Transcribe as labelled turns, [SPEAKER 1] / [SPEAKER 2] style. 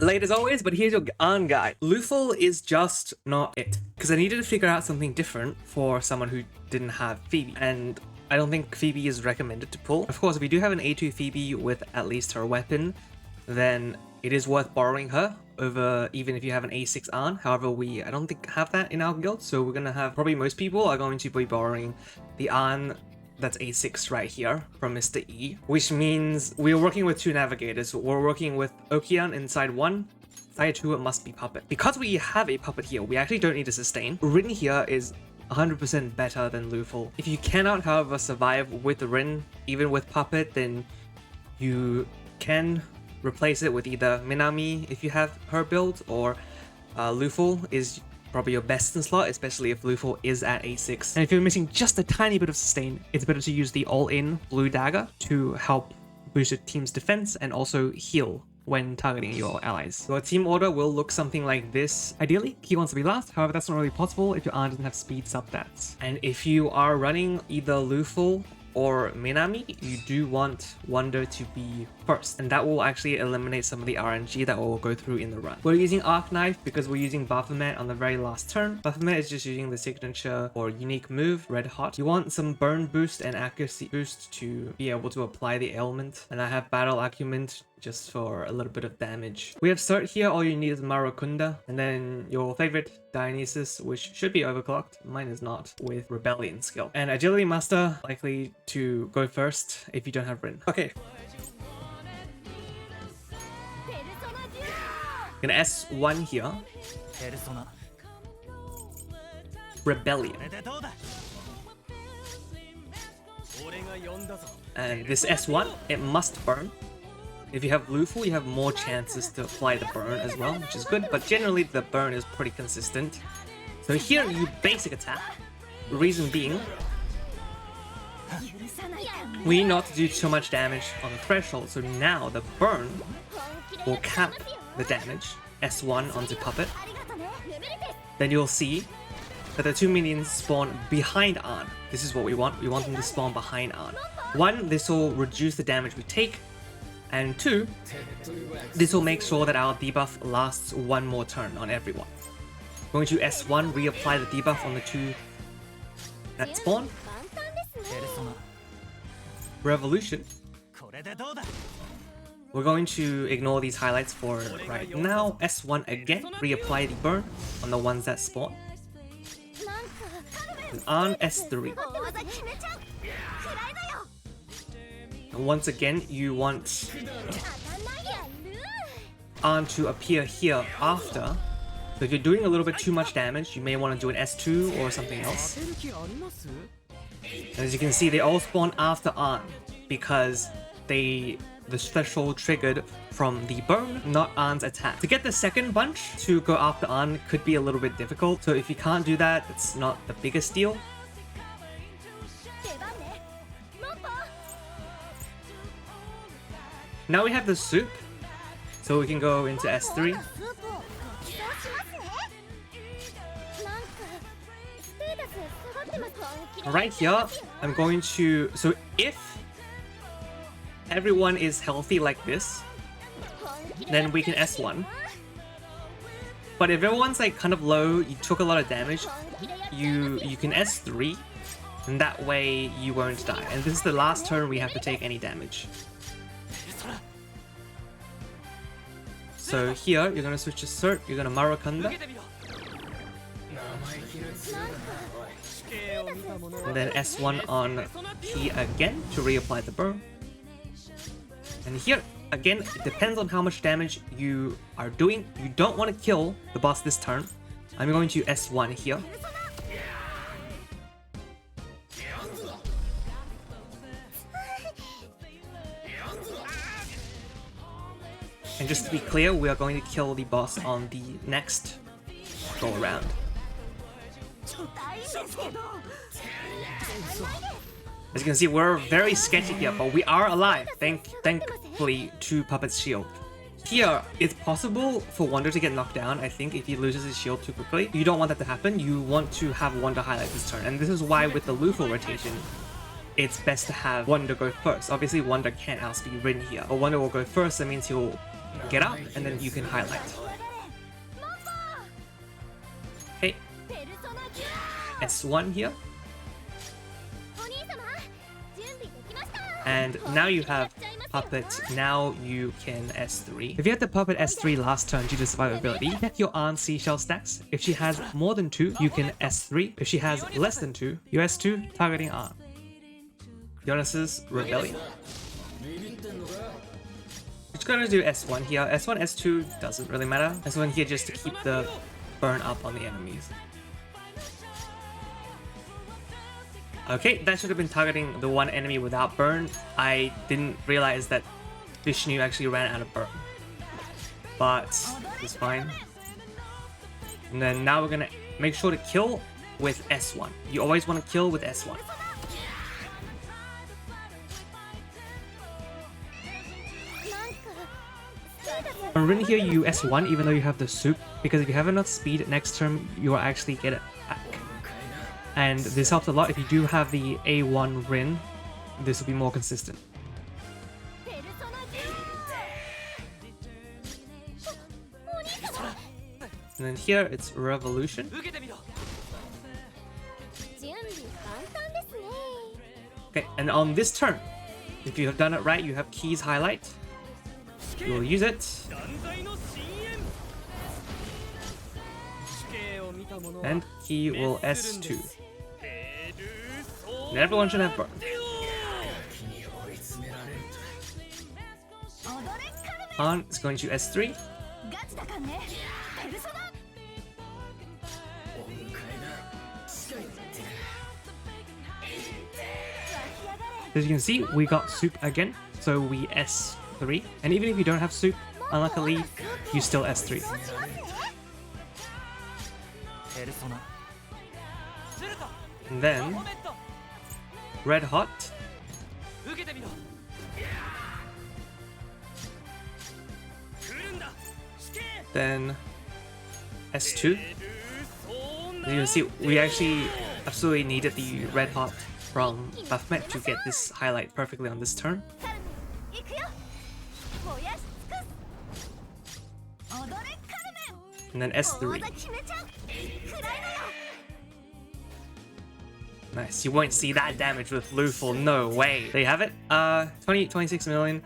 [SPEAKER 1] Late as always, but here's your Okyann guide. Lethal is just not it. Because I needed to figure out something different for someone who didn't have Phoebe. And I don't think Phoebe is recommended to pull. Of course, if you do have an A2 Phoebe with at least her weapon, then it is worth borrowing her over even if you have an A6 Okyann. However, I don't think have that in our guild. So we're going to have, probably most people are going to be borrowing the Okyann that's A6 right here from Mr. E, which means we're working with two navigators. We're working with Okyann inside one, side two, it must be puppet. Because we have a puppet here, we actually don't need to sustain. Rin here is 100% better than lethal. If you cannot, however, survive with Rin, even with puppet, then you can replace it with either Minami if you have her build, or lethal is probably your best in slot, especially if lethal is at A6. And if you're missing just a tiny bit of sustain, it's better to use the all-in blue dagger to help boost your team's defense and also heal when targeting your allies. Your team order will look something like this. Ideally, he wants to be last, however that's not really possible if your Okyann doesn't have speed sub-stats. And if you are running either lethal or Minami, you do want Wonder to be first, and that will actually eliminate some of the RNG that will go through in the run. We're using Arc Knife because we're using Baphomet on the very last turn. Baphomet is just using the signature or unique move, Red Hot. You want some burn boost and accuracy boost to be able to apply the ailment, and I have Battle Acumen just for a little bit of damage. We have Surt here, all you need is Marukunda, and then your favorite Dionysus, which should be overclocked, mine is not, with Rebellion skill. And Agility Master, likely to go first if you don't have Rin. Okay. Gonna S1 here. Rebellion. And this S1, it must burn. If you have lethal, you have more chances to apply the burn as well, which is good, but generally the burn is pretty consistent. So here you basic attack. Reason being, we need not to do too much damage on the threshold, so now the burn will cap the damage. S1 onto puppet. Then you'll see that the two minions spawn behind Okyann. This is what we want. We want them to spawn behind Okyann. One, this will reduce the damage we take. And two, this will make sure that our debuff lasts one more turn on everyone. Going to S1, reapply the debuff on the two that spawn. Revolution. We're going to ignore these highlights for right now. S1 again, reapply the burn on the ones that spawn. And on S3. And once again, you want Okyann to appear here after. So if you're doing a little bit too much damage, you may want to do an S2 or something else. And as you can see, they all spawn after Okyann because the threshold triggered from the burn, not Okkann's attack. To get the second bunch to go after Okyann could be a little bit difficult. So if you can't do that, it's not the biggest deal. Now we have the soup, so we can go into S3. Right here, I'm going to... So if everyone is healthy like this, then we can S1. But if everyone's like kind of low, you took a lot of damage, you can S3, and that way you won't die. And this is the last turn we have to take any damage. So here, you're gonna switch to Surt, you're gonna Marukunda. And then S1 on P again to reapply the burn. And here, again, it depends on how much damage you are doing. You don't want to kill the boss this turn. I'm going to S1 here. And just to be clear, we are going to kill the boss on the next go around. As you can see, we're very sketchy here, but we are alive, thankfully to Puppet's shield. Here, it's possible for Wonder to get knocked down, I think, if he loses his shield too quickly. You don't want that to happen. You want to have Wonder highlight this turn, and this is why with the lethal rotation, it's best to have Wonder go first. Obviously, Wonder can't outspeed Rin here, but Wonder will go first. That means he'll get up, and then you can highlight. Okay, S1 here. And now you have Puppet, now you can S3. If you had the Puppet S3 last turn due to survivability, check your Aunt Seashell stats. If she has more than 2, you can S3. If she has less than 2, you S2, targeting Aunt. Dionysus Rebellion. Just gonna do S1 here. S1, S2 doesn't really matter. S1 here just to keep the burn up on the enemies. Okay, that should have been targeting the one enemy without burn. I didn't realize that Vishnu actually ran out of burn. But it's fine. And then now we're gonna make sure to kill with S1. You always want to kill with S1. On Rin here, you S1 even though you have the soup, because if you have enough speed next turn, you'll actually get it back. And this helps a lot if you do have the A1 Rin. This will be more consistent. And then here it's Revolution. Okay, and on this turn, if you have done it right, you have Key's highlight. You will use it. And Key will S2. And everyone should have burn. Han is going to S3. As you can see, we got soup again, so we S3. And even if you don't have soup, unluckily, you still S3. And then Red Hot. Then S2. As you can see, we actually absolutely needed the Red Hot from Baphomet to get this highlight perfectly on this turn. And then S3. Nice, you won't see that damage with Luful, no way. There you have it, 26 million.